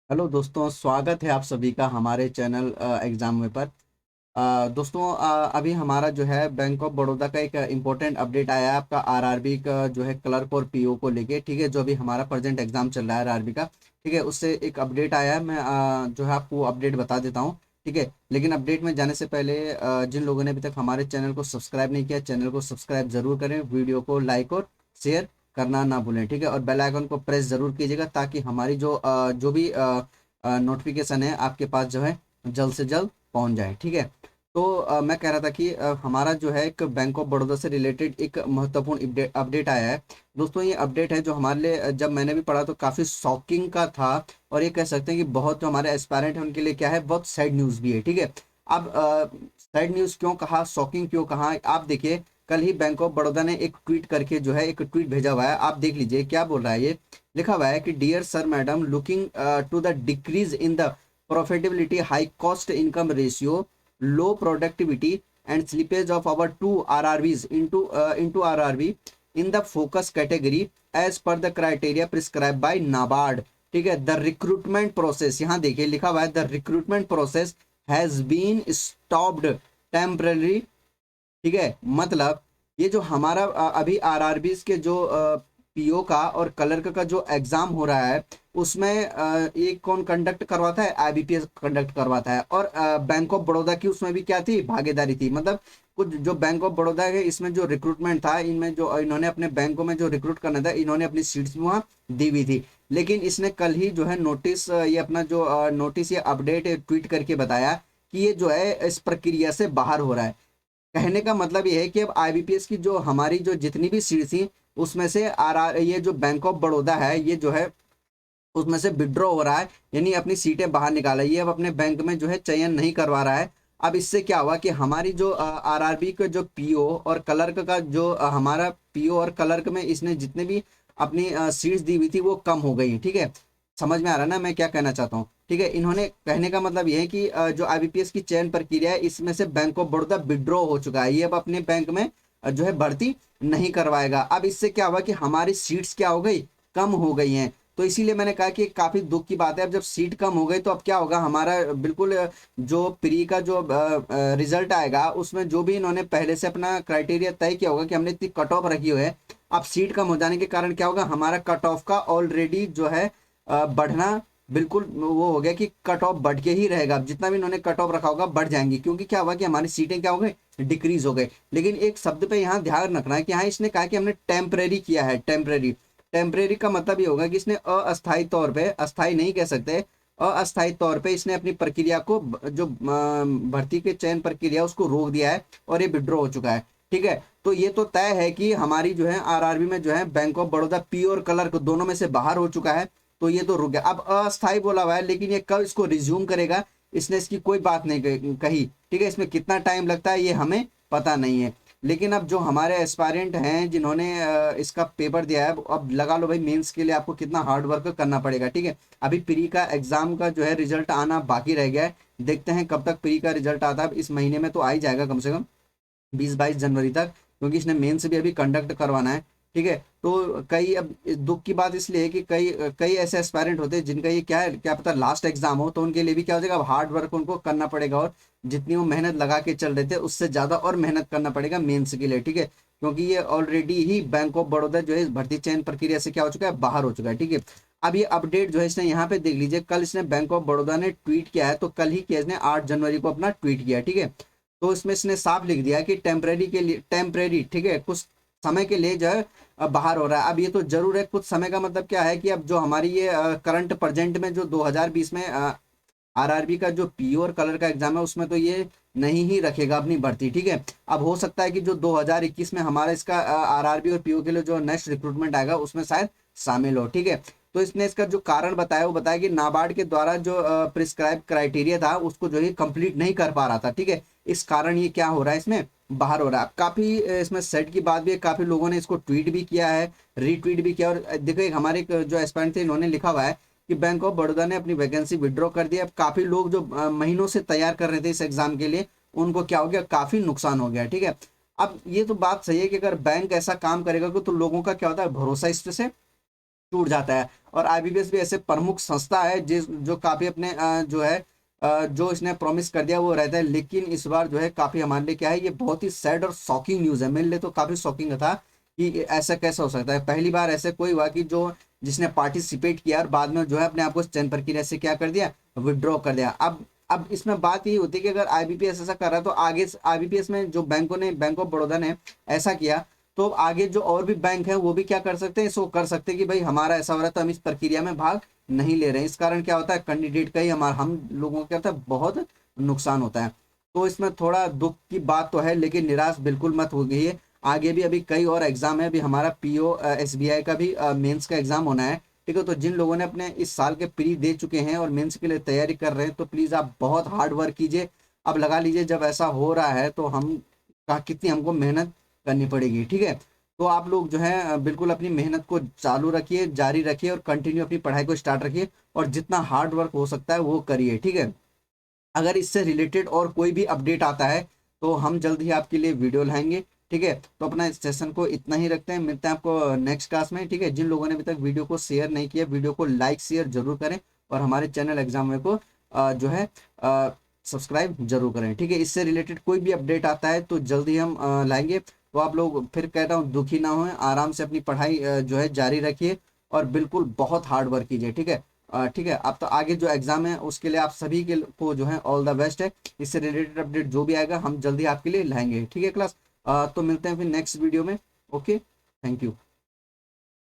Hello दोस्तों, स्वागत है आप सभी का हमारे चैनल एग्जाम में पर। दोस्तों, अभी हमारा जो है बैंक ऑफ बड़ौदा का एक इम्पोर्टेंट अपडेट आया है आपका आरआरबी का जो है क्लर्क और पीओ को लेके। ठीक है, जो अभी हमारा प्रेजेंट एग्जाम चल रहा है आरआरबी का। ठीक है, उससे एक अपडेट आया है। मैं जो है आपको अपडेट बता देता हूँ। ठीक है, लेकिन अपडेट में जाने से पहले जिन लोगों ने अभी तक हमारे चैनल को सब्सक्राइब नहीं किया, चैनल को सब्सक्राइब जरूर करें, वीडियो को लाइक और शेयर करना ना भूलें। ठीक है, और बेल आइकन को प्रेस जरूर कीजिएगा ताकि हमारी जो भी नोटिफिकेशन है आपके पास जो है जल्द से जल्द पहुंच जाए। ठीक है, तो मैं कह रहा था कि हमारा जो है एक बैंक ऑफ बड़ौदा से रिलेटेड एक महत्वपूर्ण अपडेट आया है। दोस्तों, ये अपडेट है जो हमारे लिए जब मैंने भी पढ़ा तो काफ़ी शॉकिंग का था। और ये कह सकते हैं कि बहुत जो हमारे एस्पायरेंट हैं उनके लिए क्या है, बहुत सैड न्यूज़ भी है। ठीक है, अब सैड न्यूज़ क्यों कहा, शॉकिंग क्यों कहा, आप देखिए। कल ही बैंक ऑफ बड़ौदा ने एक ट्वीट करके जो है एक ट्वीट भेजा हुआ है, आप देख लीजिए क्या बोल रहा है। ये लिखा हुआ है कि dear sir madam, looking to the decrease in the profitability, high cost income ratio, low productivity and slippage of our two RRBs into RRB in the focus category as per the criteria prescribed by NABARD। ठीक है, the recruitment process, यहाँ देखिए लिखा हुआ है the recruitment process has been stopped temporary. ठीक है, मतलब ये जो हमारा अभी आरआरबी के जो पीओ का और क्लर्क का जो एग्जाम हो रहा है उसमें ये कौन कंडक्ट करवाता है, आईबीपीएस कंडक्ट करवाता है। और बैंक ऑफ बड़ौदा की उसमें भी क्या थी, भागीदारी थी। मतलब कुछ जो बैंक ऑफ बड़ौदा है इसमें जो रिक्रूटमेंट था, इनमें जो इन्होंने अपने बैंकों में जो रिक्रूट करना था, इन्होंने अपनी सीट्स भी वहाँ दी हुई थी। लेकिन इसने कल ही जो है नोटिस ये अपना जो नोटिस ये अपडेट ट्वीट करके बताया कि ये जो है इस प्रक्रिया से बाहर हो रहा है। कहने का मतलब ये है कि अब आईबीपीएस की जो हमारी जो जितनी भी सीट थी उसमें से आर ये जो बैंक ऑफ बड़ौदा है ये जो है उसमें से विड्रॉ हो रहा है, यानी अपनी सीटें बाहर निकाला, ये अब अपने बैंक में जो है चयन नहीं करवा रहा है। अब इससे क्या हुआ कि हमारी जो आरआरबी का जो पीओ और क्लर्क का जो हमारा पीओ और क्लर्क में इसने जितने भी अपनी सीट्स दी हुई थी वो कम हो गई। ठीक है, समझ में आ रहा है ना मैं क्या कहना चाहता हूँ। ठीक है, इन्होंने कहने का मतलब ये है कि जो आईबीपीएस की चयन प्रक्रिया है इसमें से बैंक ऑफ बड़ौदा विड्रॉ हो चुका है, ये अब अपने बैंक में जो है भर्ती नहीं करवाएगा। अब इससे क्या हुआ कि हमारी सीट्स क्या हो गई, कम हो गई हैं। तो इसीलिए मैंने कहा कि काफी दुख की बात है। अब जब सीट कम हो गई तो अब क्या होगा, हमारा बिल्कुल जो प्री का जो रिजल्ट आएगा उसमें जो भी इन्होंने पहले से अपना क्राइटेरिया तय किया होगा कि हमने इतनी कट ऑफ रखी हुई है, अब सीट कम हो जाने के कारण क्या होगा, हमारा कट ऑफ का ऑलरेडी जो है बढ़ना बिल्कुल वो हो गया कि कट ऑफ बढ़ के ही रहेगा। अब जितना भी इन्होंने कट ऑफ रखा होगा बढ़ जाएंगी, क्योंकि क्या हुआ कि हमारी सीटें क्या हो गई, डिक्रीज हो गए। लेकिन एक शब्द पे यहाँ ध्यान रखना है कि यहाँ इसने कहा कि हमने टेम्परेरी किया है। टेम्परेरी, टेम्परेरी का मतलब ये होगा कि इसने अस्थायी तौर पे, अस्थायी नहीं कह सकते, अस्थायी तौर पे इसने अपनी प्रक्रिया को जो भर्ती के चयन प्रक्रिया उसको रोक दिया है और ये विड्रॉ हो चुका है। ठीक है, तो ये तो तय है कि हमारी जो है आरआरबी में जो है बैंक ऑफ बड़ौदा पी और क्लर्क दोनों में से बाहर हो चुका है। तो ये तो रुक गया। अब अस्थायी बोला हुआ है, लेकिन ये कब इसको रिज्यूम करेगा इसने इसकी कोई बात नहीं कही। ठीक है, इसमें कितना टाइम लगता है ये हमें पता नहीं है। लेकिन अब जो हमारे एस्पायरेंट हैं जिन्होंने इसका पेपर दिया है, अब लगा लो भाई मेंस के लिए आपको कितना हार्ड वर्क करना पड़ेगा। ठीक है, अभी प्री का एग्जाम का जो है रिजल्ट आना बाकी रह गया है, देखते हैं कब तक प्री का रिजल्ट आता है। इस महीने में तो आ ही जाएगा कम से कम 20-22 जनवरी तक, क्योंकि इसने मेंस भी अभी कंडक्ट करवाना है। ठीक है, तो कई अब दुख की बात इसलिए है कि कई कई ऐसे एस्पायरेंट होते हैं जिनका ये क्या है, क्या पता लास्ट एग्जाम हो, तो उनके लिए भी क्या हो जाएगा, अब हार्ड वर्क उनको करना पड़ेगा और जितनी वो मेहनत लगा के चल रहे थे उससे ज़्यादा और मेहनत करना पड़ेगा मेंस के लिए। ठीक है, क्योंकि ये already he bank of Baroda जो है इस भर्ती चयन प्रक्रिया से क्या हो चुका है, बाहर हो चुका है। ठीक है, अब ये अपडेट जो है इसने यहाँ पे देख लीजिए, कल इसने बैंक ऑफ बड़ौदा ने ट्वीट किया है, तो कल ही किया इसने 8 जनवरी को अपना ट्वीट किया। ठीक है, तो इसमें इसने साफ लिख दिया कि टेम्परेरी के लिए, टेम्परेरी ठीक है, कुछ समय के लिए जो है बाहर हो रहा है। अब ये तो जरूर है, कुछ समय का मतलब क्या है कि अब जो हमारी ये करंट प्रेजेंट में जो 2020 में आरआरबी का जो पीओ और कलर का एग्जाम है उसमें तो ये नहीं ही रखेगा अपनी भर्ती। ठीक है, अब हो सकता है कि जो 2021 में हमारा इसका आरआरबी और पीओ के लिए जो नेक्स्ट रिक्रूटमेंट आएगा उसमें शायद शामिल हो। ठीक है, तो इसने इसका जो कारण बताया वो बताया कि नाबार्ड के द्वारा जो प्रिस्क्राइब क्राइटेरिया था उसको जो है कंप्लीट नहीं कर पा रहा था। ठीक है, इस कारण ये क्या हो रहा है, इसमें बाहर हो रहा है। काफी इसमें सेट की बात भी है, काफी लोगों ने इसको ट्वीट भी किया है, रीट्वीट भी किया। और देखो एक हमारे जो एस्पेरेंट थे इन्होंने लिखा हुआ है कि बैंक ऑफ बड़ौदा ने अपनी वैकेंसी विड्रॉ कर दी। अब काफी लोग जो महीनों से तैयार कर रहे थे इस एग्जाम के लिए उनको क्या हो गया, काफी नुकसान हो गया। ठीक है, अब ये तो बात सही है कि अगर बैंक ऐसा काम करेगा तो लोगों का क्या होता है, भरोसा इस पे से टूट जाता है। और आईबीपीएस भी ऐसे प्रमुख संस्था है जिस जो काफ़ी अपने जो है जो इसने प्रॉमिस कर दिया वो रहता है, लेकिन इस बार जो है काफ़ी हमारे लिए क्या है, ये बहुत ही सैड और शॉकिंग न्यूज़ है। मेरे लिए तो काफ़ी शॉकिंग था कि ऐसा कैसे हो सकता है। पहली बार ऐसे कोई हुआ कि जो जिसने पार्टिसिपेट किया और बाद में जो है अपने आप को चयन प्रक्रिया से क्या कर दिया, विड्रॉ कर दिया। अब इसमें बात ये होती है कि अगर आईबीपीएस ऐसा कर रहा है तो आगे आईबीपीएस में जो बैंकों ने, बैंक ऑफ बड़ौदा ने ऐसा किया, तो आगे जो और भी बैंक है वो भी क्या कर सकते हैं, इसको कर सकते हैं कि भाई हमारा ऐसा हो रहा है तो हम इस प्रक्रिया में भाग नहीं ले रहे हैं। इस कारण क्या होता है, कैंडिडेट का ही हमारा, हम लोगों को क्या होता है, बहुत नुकसान होता है। तो इसमें थोड़ा दुख की बात तो है, लेकिन निराश बिल्कुल मत हो गई है। आगे भी अभी कई और एग्जाम है। अभी हमारा पीओ एसबीआई का भी मेंस का एग्जाम होना है, ठीक है। तो जिन लोगों ने अपने इस साल के प्री दे चुके हैं और मेंस के लिए तैयारी कर रहे हैं, तो प्लीज़ आप बहुत हार्ड वर्क कीजिए। अब लगा लीजिए जब ऐसा हो रहा है तो हम कितनी हमको मेहनत करनी पड़ेगी, ठीक है। तो आप लोग जो है बिल्कुल अपनी मेहनत को चालू रखिए, जारी रखिए और कंटिन्यू अपनी पढ़ाई को स्टार्ट रखिए और जितना हार्ड वर्क हो सकता है वो करिए, ठीक है। अगर इससे रिलेटेड और कोई भी अपडेट आता है तो हम जल्द ही आपके लिए वीडियो लाएंगे, ठीक है। तो अपना इस सेशन को इतना ही रखते हैं, मिलते हैं आपको नेक्स्ट क्लास में, ठीक है। जिन लोगों ने अभी तक वीडियो को शेयर नहीं किया, वीडियो को लाइक शेयर जरूर करें और हमारे चैनल एग्जाम में को जो है सब्सक्राइब जरूर करें, ठीक है। इससे रिलेटेड कोई भी अपडेट आता है तो जल्दी हम लाएंगे। तो आप लोग, फिर कह रहा हूँ, दुखी ना हों, आराम से अपनी पढ़ाई जो है जारी रखिए और बिल्कुल बहुत हार्ड वर्क कीजिए, ठीक है। ठीक है। अब तो आगे जो एग्जाम है उसके लिए आप सभी के को जो है ऑल द बेस्ट है। इससे रिलेटेड अपडेट जो भी आएगा हम जल्दी आपके लिए लाएंगे, ठीक है क्लास। तो मिलते हैं फिर नेक्स्ट वीडियो में। Okay, thank you.